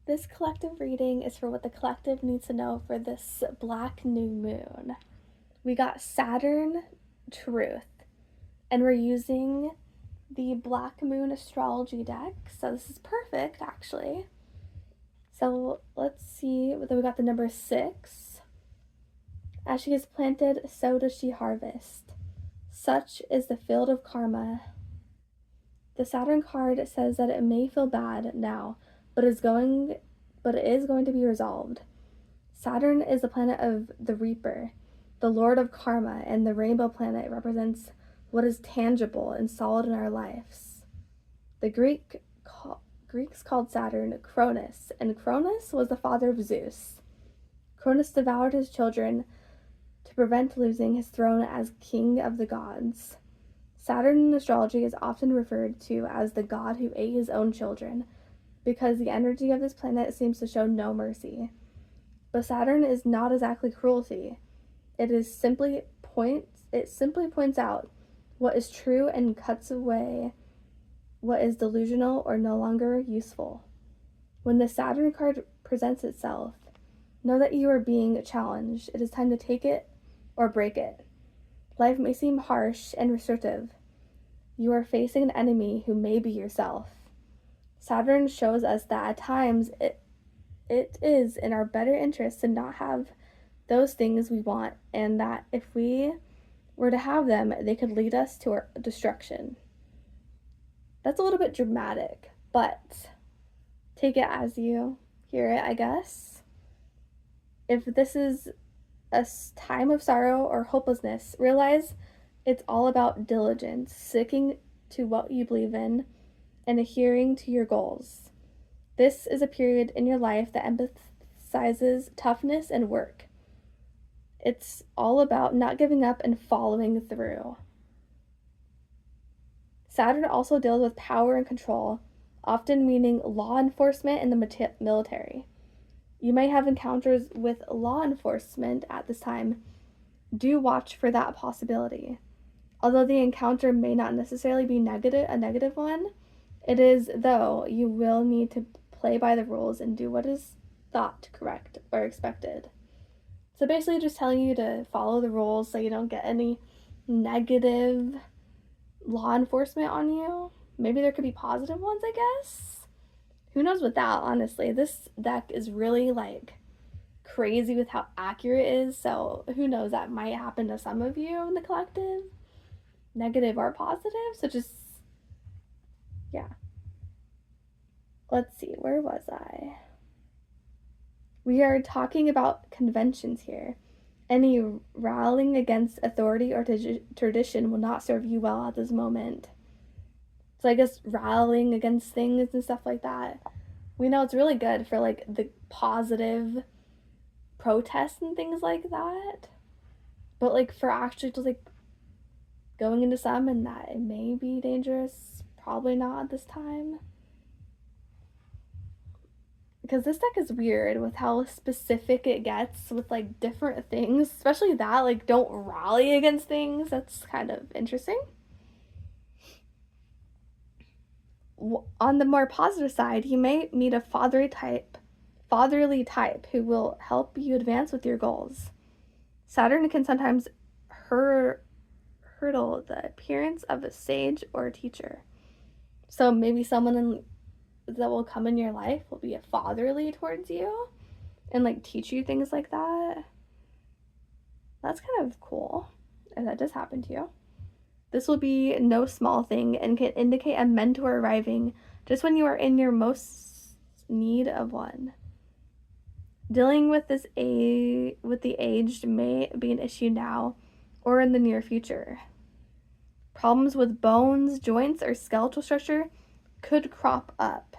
This collective reading is for what the collective needs to know for this black new moon. We got Saturn Truth, and we're using the Black Moon Astrology deck, so this is perfect actually. So let's see, we got the number 6. As she is planted, so does she harvest. Such is the field of karma. The Saturn card says that it may feel bad now, but it is going to be resolved. Saturn is the planet of the Reaper, the Lord of Karma, and the rainbow planet represents what is tangible and solid in our lives. The Greeks called Saturn Cronus, and Cronus was the father of Zeus. Cronus devoured his children to prevent losing his throne as king of the gods. Saturn in astrology is often referred to as the god who ate his own children, because the energy of this planet seems to show no mercy. But Saturn is not exactly cruelty. It simply points out what is true and cuts away what is delusional or no longer useful. When the Saturn card presents itself, know that you are being challenged. It is time to take it or break it. Life may seem harsh and restrictive. You are facing an enemy who may be yourself. Saturn shows us that at times it is in our better interest to not have those things we want, and that if we were to have them, they could lead us to our destruction. That's a little bit dramatic, but take it as you hear it, I guess. If this is a time of sorrow or hopelessness, realize it's all about diligence, sticking to what you believe in, and adhering to your goals. This is a period in your life that emphasizes toughness and work. It's all about not giving up and following through. Saturn also deals with power and control, often meaning law enforcement in the military. You may have encounters with law enforcement at this time. Do watch for that possibility. Although the encounter may not necessarily be a negative one, it is, though, you will need to play by the rules and do what is thought correct or expected. So basically just telling you to follow the rules so you don't get any negative law enforcement on you. Maybe there could be positive ones, I guess. Who knows with that, honestly. This deck is really like crazy with how accurate it is, so who knows, that might happen to some of you in the collective. Negative or positive, so just, yeah. Let's see, where was I? We are talking about conventions here. Any rallying against authority or tradition will not serve you well at this moment. So I guess rallying against things and stuff like that, we know it's really good for like the positive protests and things like that. But like for actually just like going into some and that it may be dangerous, probably not at this time. Because this deck is weird with how specific it gets with like different things, especially that like don't rally against things. That's kind of interesting. On the more positive side, you may meet a fatherly type who will help you advance with your goals. Saturn can sometimes hurdle the appearance of a sage or a teacher. So maybe someone that will come in your life will be a fatherly towards you and like teach you things like that. That's kind of cool if that does happen to you. This will be no small thing and can indicate a mentor arriving just when you are in your most need of one. Dealing with the aged may be an issue now or in the near future. Problems with bones, joints, or skeletal structure could crop up.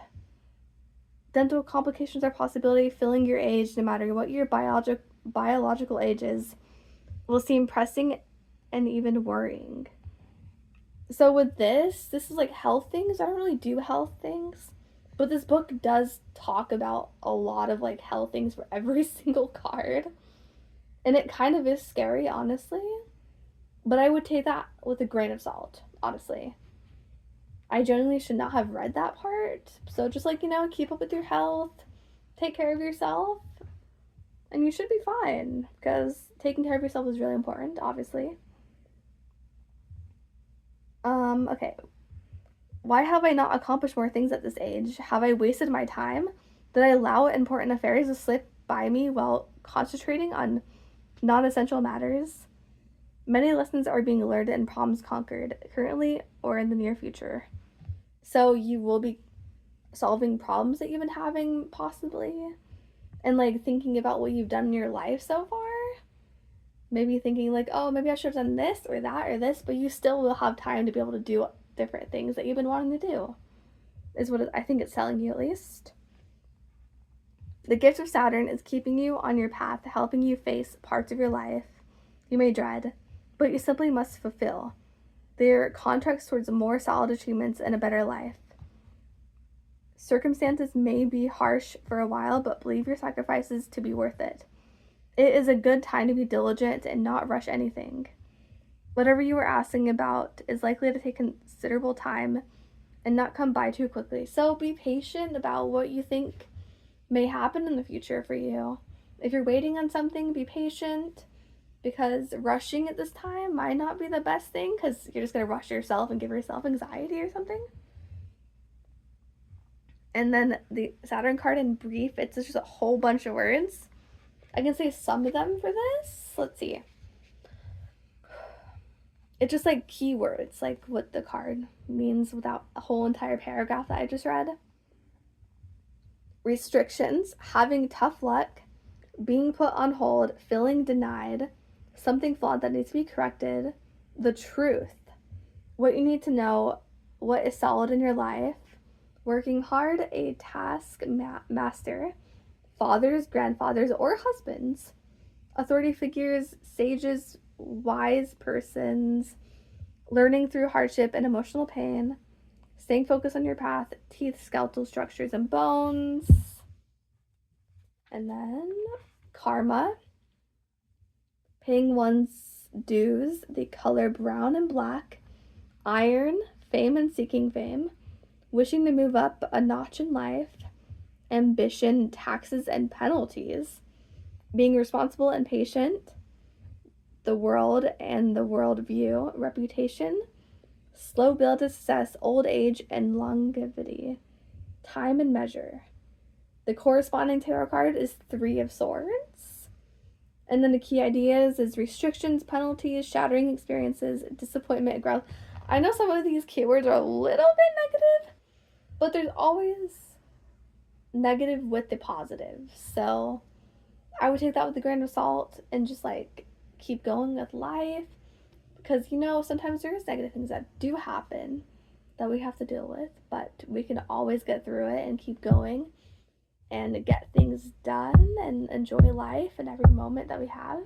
Dental complications are a possibility. Feeling your age, no matter what your biological age is, will seem pressing and even worrying. So with this is like health things. I don't really do health things, but this book does talk about a lot of like health things for every single card. And it kind of is scary, honestly. But I would take that with a grain of salt, honestly. I genuinely should not have read that part. So just like, keep up with your health. take care of yourself and you should be fine, because taking care of yourself is really important, obviously. Okay. Why have I not accomplished more things at this age? Have I wasted my time? Did I allow important affairs to slip by me while concentrating on non essential matters? Many lessons are being learned and problems conquered, currently or in the near future. So you will be solving problems that you've been having, possibly, and like thinking about what you've done in your life so far. Maybe thinking like, oh, maybe I should have done this or that or this, but you still will have time to be able to do different things that you've been wanting to do, is what I think it's telling you, at least. The gift of Saturn is keeping you on your path, helping you face parts of your life you may dread, but you simply must fulfill. They're contracts towards more solid achievements and a better life. Circumstances may be harsh for a while, but believe your sacrifices to be worth it. It is a good time to be diligent and not rush anything. Whatever you are asking about is likely to take considerable time and not come by too quickly. So be patient about what you think may happen in the future for you. If you're waiting on something, be patient, because rushing at this time might not be the best thing, because you're just going to rush yourself and give yourself anxiety or something. And then the Saturn card in brief, it's just a whole bunch of words. I can say some of them for this. Let's see. It's just like keywords, like what the card means without a whole entire paragraph that I just read. Restrictions, having tough luck, being put on hold, feeling denied, something flawed that needs to be corrected, the truth, what you need to know, what is solid in your life, working hard, a task master, fathers, grandfathers, or husbands, authority figures, sages, wise persons, learning through hardship and emotional pain, staying focused on your path, teeth, skeletal structures, and bones. And then karma, paying one's dues, the color brown and black, iron, fame and seeking fame, wishing to move up a notch in life, ambition, taxes, and penalties, being responsible and patient, the world and the world view, reputation, slow build to success, old age, and longevity, time and measure. The corresponding tarot card is Three of Swords. And then the key ideas is restrictions, penalties, shattering experiences, disappointment, growth. I know some of these keywords are a little bit negative, but there's always negative with the positive. So I would take that with a grain of salt and just like keep going with life, because sometimes there is negative things that do happen that we have to deal with, but we can always get through it and keep going and get things done and enjoy life and every moment that we have.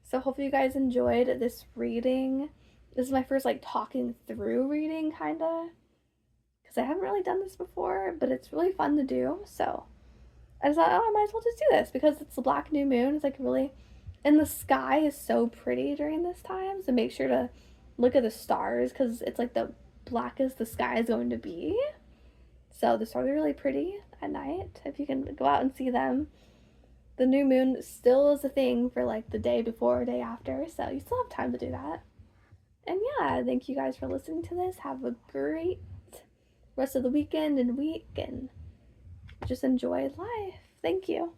So hopefully you guys enjoyed this reading. This is my first like talking through reading, kind of, because I haven't really done this before, but it's really fun to do. So I just thought, oh, I might as well just do this, because it's the black new moon. It's like really, and the sky is so pretty during this time. So make sure to look at the stars, because it's like the blackest the sky is going to be. So the stars are really pretty at night if you can go out and see them. The new moon still is a thing for like the day before or day after, so you still have time to do that. And yeah, thank you guys for listening to this. Have a great rest of the weekend and week, and just enjoy life. Thank you.